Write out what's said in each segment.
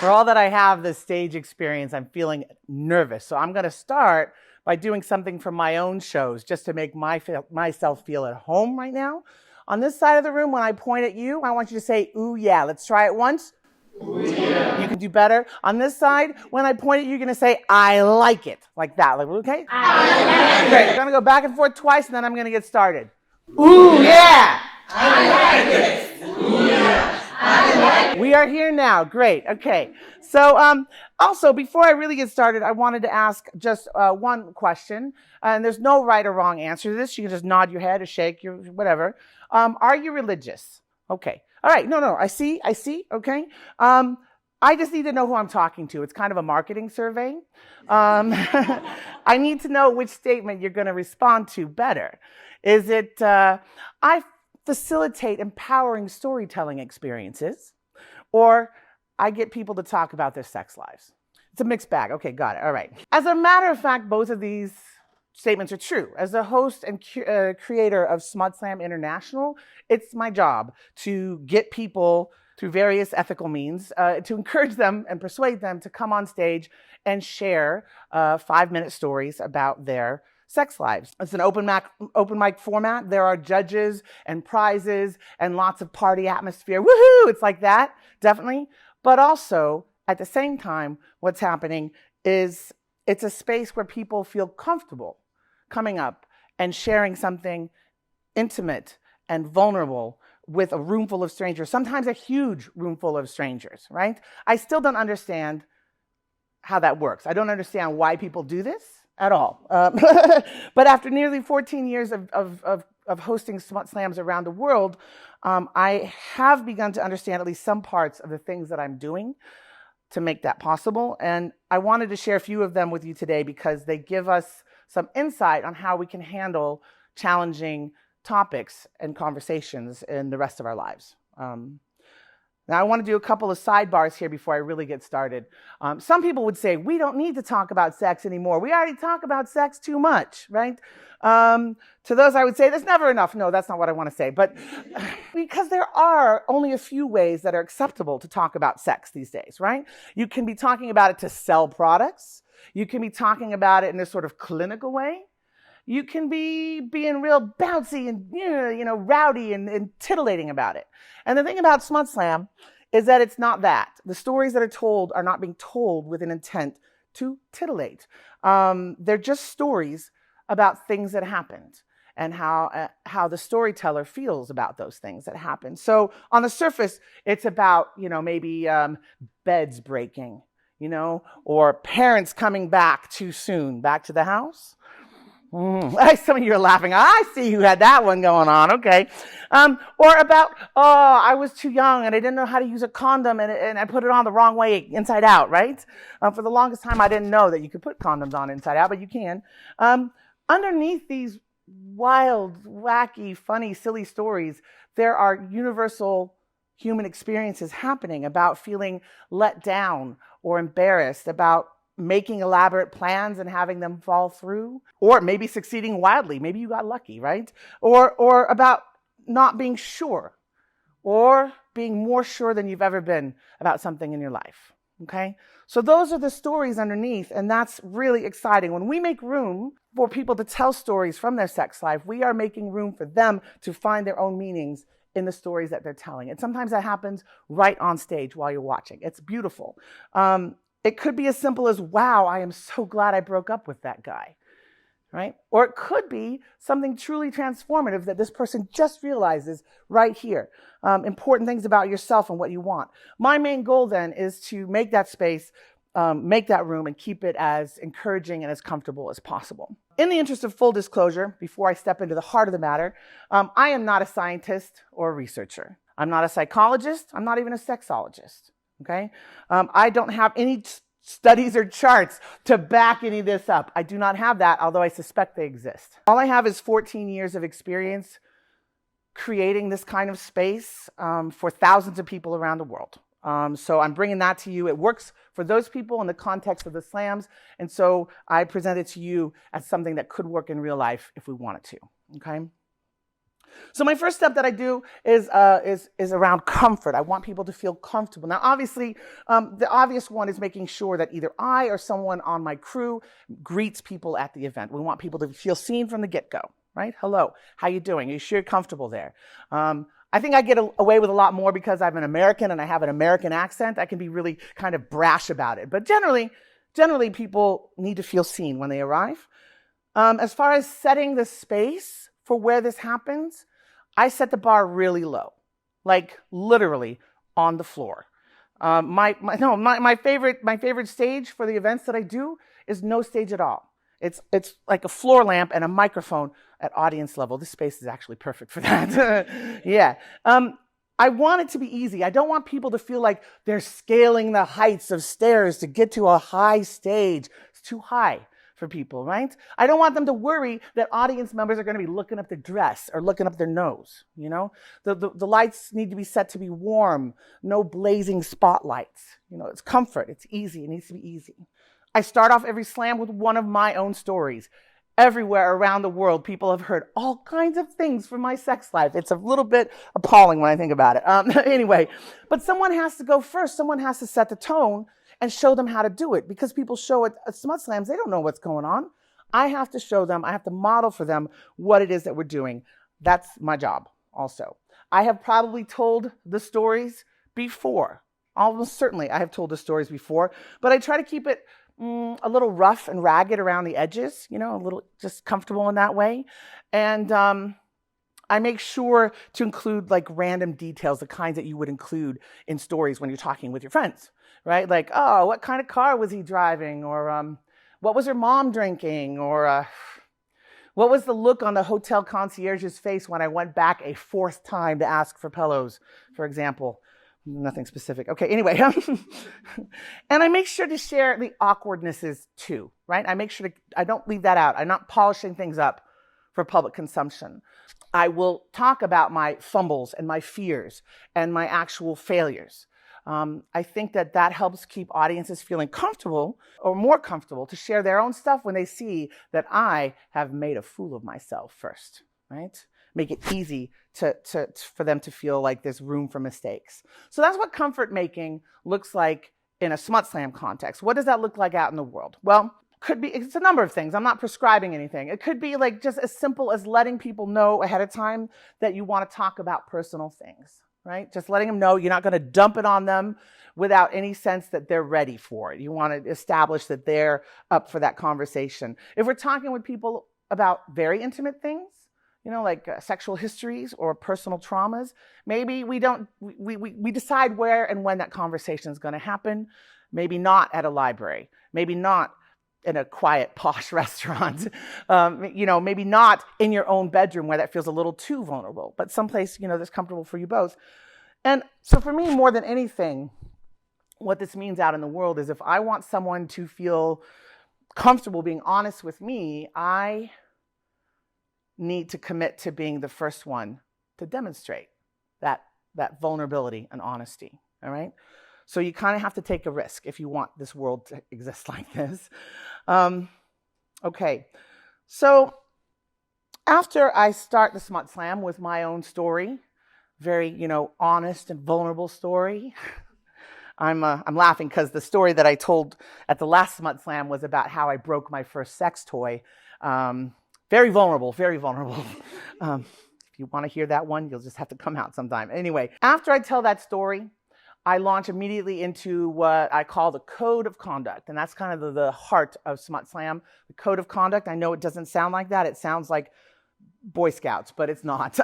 For all that I have this stage experience, I'm feeling nervous. So I'm going to start by doing something from my own shows just to make myself feel at home right now. On this side of the room, when I point at you, I want you to say, ooh, yeah. Let's try it once. Ooh, yeah. You can do better. On this side, when I point at you, you're going to say, I like it. Like that. Like, okay? I like it. Great. I'm going to go back and forth twice, and then I'm going to get started. Ooh, yeah. I like it. Ooh, yeah. We are here now. Great. Okay. So also, before I really get started, I wanted to ask just one question. And there's no right or wrong answer to this. You can just nod your head or shake your whatever. Are you religious? Okay. All right. No. I see. Okay. I just need to know who I'm talking to. It's kind of a marketing survey. I need to know which statement you're going to respond to better. Is it, I facilitate empowering storytelling experiences, or I get people to talk about their sex lives? It's a mixed bag. Okay, got it. All right. As a matter of fact, both of these statements are true. As the host and creator of Smut Slam International, it's my job to get people through various ethical means to encourage them and persuade them to come on stage and share 5-minute stories about their sex lives. It's an open mic format. There are judges and prizes and lots of party atmosphere. Woohoo! It's like that, definitely. But also, at the same time, what's happening is it's a space where people feel comfortable coming up and sharing something intimate and vulnerable with a room full of strangers, sometimes a huge room full of strangers, right? I still don't understand how that works. I don't understand why people do this at all. But after nearly 14 years of hosting Smut Slams around the world, I have begun to understand at least some parts of the things that I'm doing to make that possible. And I wanted to share a few of them with you today because they give us some insight on how we can handle challenging topics and conversations in the rest of our lives. Now, I want to do a couple of sidebars here before I really get started. Some people would say, we don't need to talk about sex anymore. We already talk about sex too much, right? To those, I would say, there's never enough. No, that's not what I want to say. But because there are only a few ways that are acceptable to talk about sex these days, right? You can be talking about it to sell products. You can be talking about it in a sort of clinical way. You can be being real bouncy and rowdy and titillating about it. And the thing about Smut Slam is that it's not that. The stories that are told are not being told with an intent to titillate. They're just stories about things that happened and how the storyteller feels about those things that happened. So on the surface, it's about maybe beds breaking, or parents coming back too soon back to the house. Some of you are laughing. I see you had that one going on. Okay. Or about, I was too young and I didn't know how to use a condom and I put it on the wrong way inside out, right? For the longest time, I didn't know that you could put condoms on inside out, but you can. Underneath these wild, wacky, funny, silly stories, there are universal human experiences happening about feeling let down or embarrassed, about making elaborate plans and having them fall through, or maybe succeeding wildly. Maybe you got lucky, right? Or about not being sure, or being more sure than you've ever been about something in your life, okay? So those are the stories underneath, and that's really exciting. When we make room for people to tell stories from their sex life, we are making room for them to find their own meanings in the stories that they're telling. And sometimes that happens right on stage while you're watching. It's beautiful. It could be as simple as, wow, I am so glad I broke up with that guy, right? Or it could be something truly transformative that this person just realizes right here. Important things about yourself and what you want. My main goal then is to make that space, make that room, and keep it as encouraging and as comfortable as possible. In the interest of full disclosure, before I step into the heart of the matter, I am not a scientist or a researcher. I'm not a psychologist. I'm not even a sexologist. Okay. I don't have any studies or charts to back any of this up. I do not have that, although I suspect they exist. All I have is 14 years of experience creating this kind of space for thousands of people around the world. So I'm bringing that to you. It works for those people in the context of the slams. And so I present it to you as something that could work in real life if we wanted to. Okay. So my first step that I do is around comfort. I want people to feel comfortable. Now, obviously, the obvious one is making sure that either I or someone on my crew greets people at the event. We want people to feel seen from the get-go, right? Hello, how you doing? Are you sure you're comfortable there? I think I get away with a lot more because I'm an American and I have an American accent. I can be really kind of brash about it. But generally people need to feel seen when they arrive. As far as setting the space for where this happens, I set the bar really low, like literally on the floor. My favorite stage for the events that I do is no stage at all. It's like a floor lamp and a microphone at audience level. This space is actually perfect for that. Yeah. I want it to be easy. I don't want people to feel like they're scaling the heights of stairs to get to a high stage. It's too high for people, right? I don't want them to worry that audience members are going to be looking up their dress or looking up their nose, you know? The lights need to be set to be warm, no blazing spotlights. You know, it's comfort, it's easy, it needs to be easy. I start off every slam with one of my own stories. Everywhere around the world, people have heard all kinds of things from my sex life. It's a little bit appalling when I think about it. Anyway, but someone has to go first. Someone has to set the tone and show them how to do it, because people show at Smut Slams, they don't know what's going on. I have to show them, I have to model for them what it is that we're doing. That's my job also. I have probably told the stories before. Almost certainly I have told the stories before, but I try to keep it a little rough and ragged around the edges, you know, a little just comfortable in that way. And I make sure to include like random details, the kinds that you would include in stories when you're talking with your friends, right? Like, oh, what kind of car was he driving? Or what was her mom drinking? Or what was the look on the hotel concierge's face when I went back a fourth time to ask for pillows, for example? Nothing specific. Okay, anyway. And I make sure to share the awkwardnesses too, right? I make sure I don't leave that out. I'm not polishing things up for public consumption. I will talk about my fumbles and my fears and my actual failures. I think that helps keep audiences feeling comfortable or more comfortable to share their own stuff when they see that I have made a fool of myself first, right? Make it easy for them to feel like there's room for mistakes. So that's what comfort making looks like in a Smut Slam context. What does that look like out in the world? Well, it's a number of things. I'm not prescribing anything. It could be like just as simple as letting people know ahead of time that you want to talk about personal things, right? Just letting them know you're not going to dump it on them without any sense that they're ready for it. You want to establish that they're up for that conversation. If we're talking with people about very intimate things, you know, like sexual histories or personal traumas, maybe we decide where and when that conversation is going to happen. Maybe not at a library, maybe not in a quiet, posh restaurant, you know, maybe not in your own bedroom where that feels a little too vulnerable, but someplace, you know, that's comfortable for you both. And so for me, more than anything, what this means out in the world is if I want someone to feel comfortable being honest with me, I need to commit to being the first one to demonstrate that vulnerability and honesty, all right? So you kind of have to take a risk if you want this world to exist like this. Okay, so after I start the Smut Slam with my own story, very, you know, honest and vulnerable story, I'm laughing because the story that I told at the last Smut Slam was about how I broke my first sex toy. Very vulnerable, very vulnerable. If you want to hear that one, you'll just have to come out sometime. Anyway, after I tell that story, I launch immediately into what I call the code of conduct. And that's kind of the heart of Smut Slam. The code of conduct, I know it doesn't sound like that. It sounds like Boy Scouts, but it's not.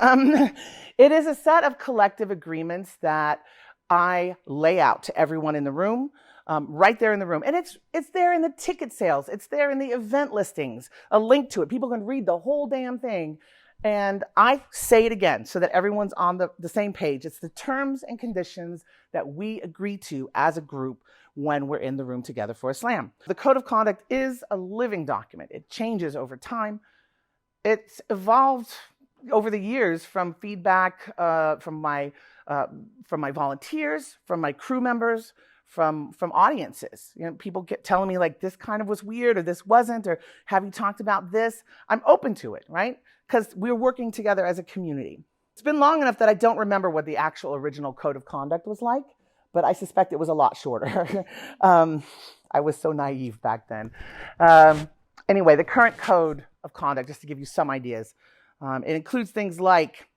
It is a set of collective agreements that I lay out to everyone in the room, right there in the room. And it's there in the ticket sales. It's there in the event listings, a link to it. People can read the whole damn thing. And I say it again so that everyone's on the same page. It's the terms and conditions that we agree to as a group when we're in the room together for a slam. The code of conduct is a living document. It changes over time. It's evolved over the years from feedback from my volunteers, from my crew members, from audiences. People get telling me like, this kind of was weird, or this wasn't, or have you talked about this? I'm open to it, right? Because we're working together as a community. It's been long enough that I don't remember what the actual original code of conduct was like, but I suspect it was a lot shorter. I was so naive back then. Anyway, the current code of conduct, just to give you some ideas, it includes things like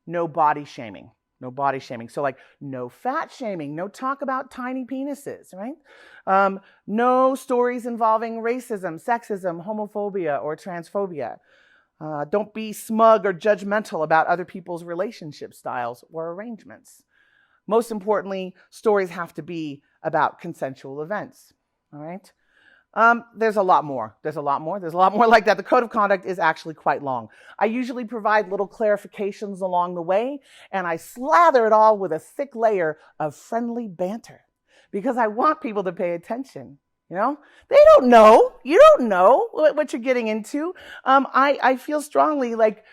no body shaming. No body shaming. So like no fat shaming, no talk about tiny penises, right? No stories involving racism, sexism, homophobia, or transphobia. Don't be smug or judgmental about other people's relationship styles or arrangements. Most importantly, stories have to be about consensual events, all right? There's a lot more. There's a lot more like that. The code of conduct is actually quite long. I usually provide little clarifications along the way, and I slather it all with a thick layer of friendly banter because I want people to pay attention. They don't know. You don't know what you're getting into. I feel strongly like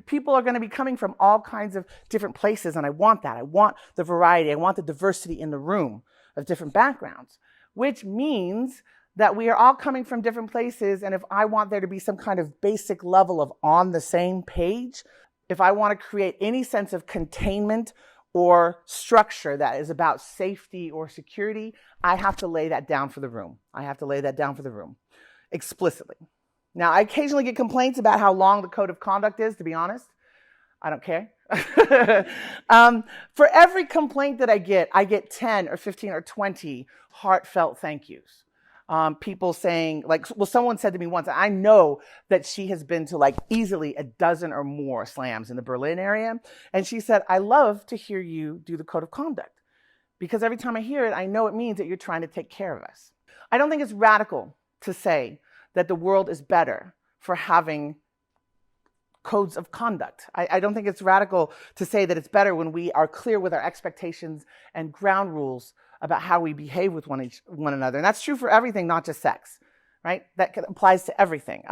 people are going to be coming from all kinds of different places, and I want that. I want the variety. I want the diversity in the room of different backgrounds, which means that we are all coming from different places, and if I want there to be some kind of basic level of on the same page, if I want to create any sense of containment or structure that is about safety or security, I have to lay that down for the room. I have to lay that down for the room explicitly. Now, I occasionally get complaints about how long the code of conduct is, to be honest. I don't care. For every complaint that I get 10 or 15 or 20 heartfelt thank yous. People saying, someone said to me once, I know that she has been to like easily a dozen or more slams in the Berlin area. And she said, I love to hear you do the code of conduct because every time I hear it, I know it means that you're trying to take care of us. I don't think it's radical to say that the world is better for having codes of conduct. I don't think it's radical to say that it's better when we are clear with our expectations and ground rules about how we behave with one another. And that's true for everything, not just sex, right? That applies to everything.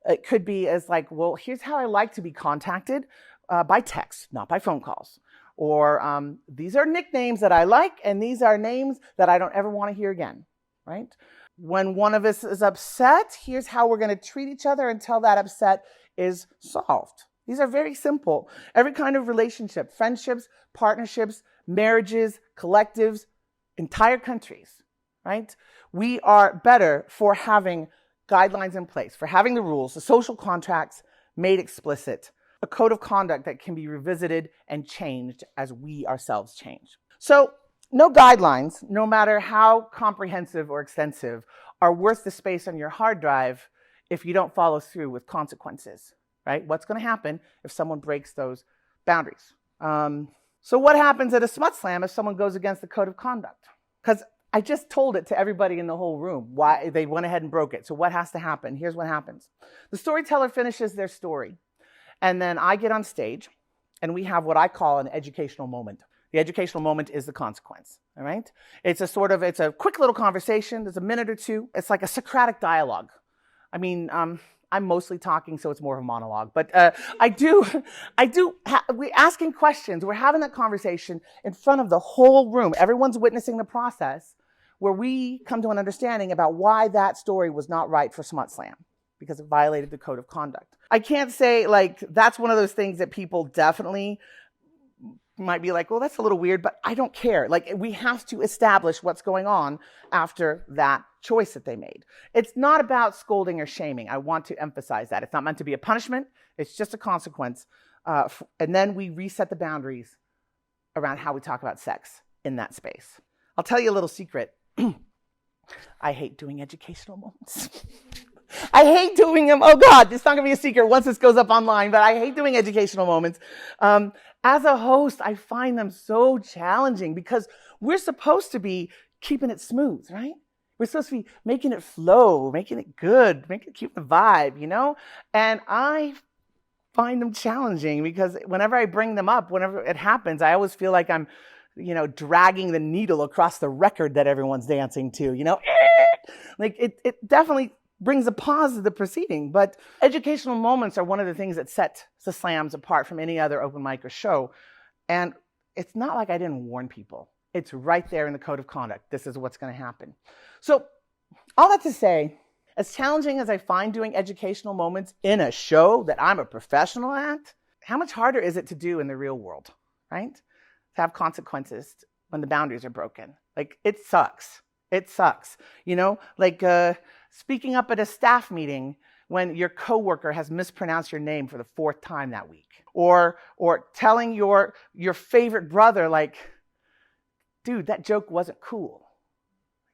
It could be as like, well, here's how I like to be contacted by text, not by phone calls. Or these are nicknames that I like, and these are names that I don't ever want to hear again, right? When one of us is upset, here's how we're going to treat each other until that upset is solved. These are very simple. Every kind of relationship, friendships, partnerships, marriages, collectives, entire countries, right? We are better for having guidelines in place, for having the rules, the social contracts made explicit, a code of conduct that can be revisited and changed as we ourselves change. So no guidelines, no matter how comprehensive or extensive, are worth the space on your hard drive if you don't follow through with consequences, right? What's going to happen if someone breaks those boundaries? So what happens at a smut slam if someone goes against the code of conduct? Because I just told it to everybody in the whole room why they went ahead and broke it. So what has to happen? Here's what happens. The storyteller finishes their story, and then I get on stage, and we have what I call an educational moment. The educational moment is the consequence, all right? It's a quick little conversation. There's a minute or two. It's like a Socratic dialogue. I mean, I'm mostly talking, so it's more of a monologue. But we're asking questions. We're having that conversation in front of the whole room. Everyone's witnessing the process where we come to an understanding about why that story was not right for Smut Slam because it violated the code of conduct. I can't say, that's one of those things that people definitely might be like, well, that's a little weird, but I don't care. We have to establish what's going on after that choice that they made. It's not about scolding or shaming. I want to emphasize that. It's not meant to be a punishment. It's just a consequence. And then we reset the boundaries around how we talk about sex in that space. I'll tell you a little secret. I hate doing educational moments. I hate doing them. Oh God, it's not going to be a secret once this goes up online, but I hate doing educational moments. As a host, I find them so challenging because we're supposed to be keeping it smooth, right? We're supposed to be making it flow, making it good, keep the vibe, And I find them challenging because whenever I bring them up, whenever it happens, I always feel like I'm, dragging the needle across the record that everyone's dancing to, It definitely brings a pause to the proceeding. But educational moments are one of the things that set the slams apart from any other open mic or show. And it's not like I didn't warn people. It's right there in the code of conduct. This is what's going to happen. So all that to say, as challenging as I find doing educational moments in a show that I'm a professional at, how much harder is it to do in the real world, right? To have consequences when the boundaries are broken. Like, it sucks. It sucks. You know, like speaking up at a staff meeting when your coworker has mispronounced your name for the 4th time that week. Or telling your favorite brother, like, dude, that joke wasn't cool.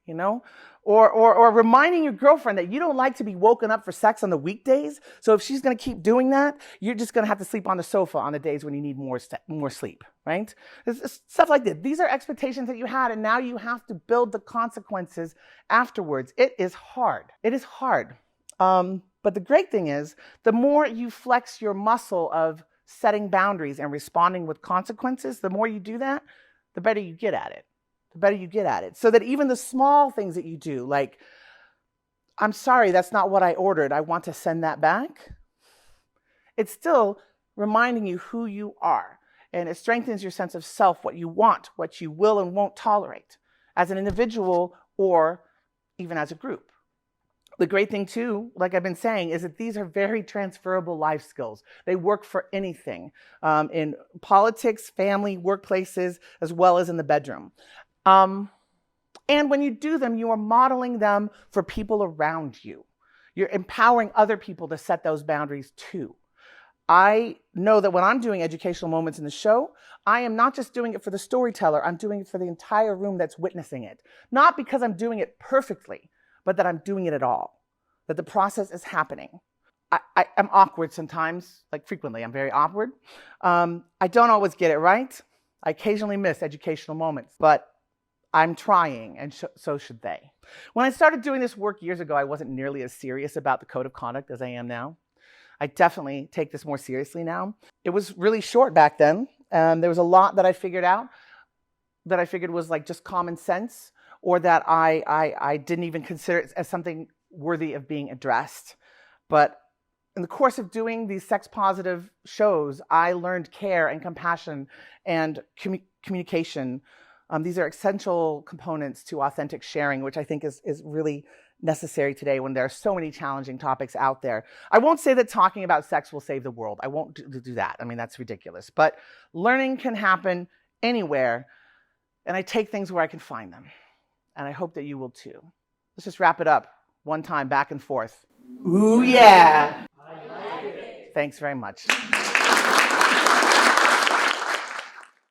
You know? Or reminding your girlfriend that you don't like to be woken up for sex on the weekdays. So if she's going to keep doing that, you're just going to have to sleep on the sofa on the days when you need more sleep, right? It's stuff like that. These are expectations that you had, and now you have to build the consequences afterwards. It is hard. It is hard. But the great thing is, the more you flex your muscle of setting boundaries and responding with consequences, the more you do that, the better you get at it. The better you get at it. So that even the small things that you do, like, I'm sorry, that's not what I ordered, I want to send that back. It's still reminding you who you are. And it strengthens your sense of self, what you want, what you will and won't tolerate, as an individual or even as a group. The great thing too, like I've been saying, is that these are very transferable life skills. They work for anything, in politics, family, workplaces, as well as in the bedroom. And when you do them, you are modeling them for people around you. You're empowering other people to set those boundaries too. I know that when I'm doing educational moments in the show, I am not just doing it for the storyteller, I'm doing it for the entire room that's witnessing it. Not because I'm doing it perfectly, but that I'm doing it at all, that the process is happening. I'm awkward sometimes, like frequently, I'm very awkward. I don't always get it right. I occasionally miss educational moments, but I'm trying, and so should they. When I started doing this work years ago, I wasn't nearly as serious about the code of conduct as I am now. I definitely take this more seriously now. It was really short back then. There was a lot that I figured out that I figured was like just common sense, or that I didn't even consider it as something worthy of being addressed. But in the course of doing these sex-positive shows, I learned care and compassion and communication. These are essential components to authentic sharing, which I think is really necessary today when there are so many challenging topics out there. I won't say that talking about sex will save the world. I won't do that. I mean, that's ridiculous. But learning can happen anywhere, and I take things where I can find them. And I hope that you will too. Let's just wrap it up one time, back and forth. Ooh, yeah. I like it. Thanks very much.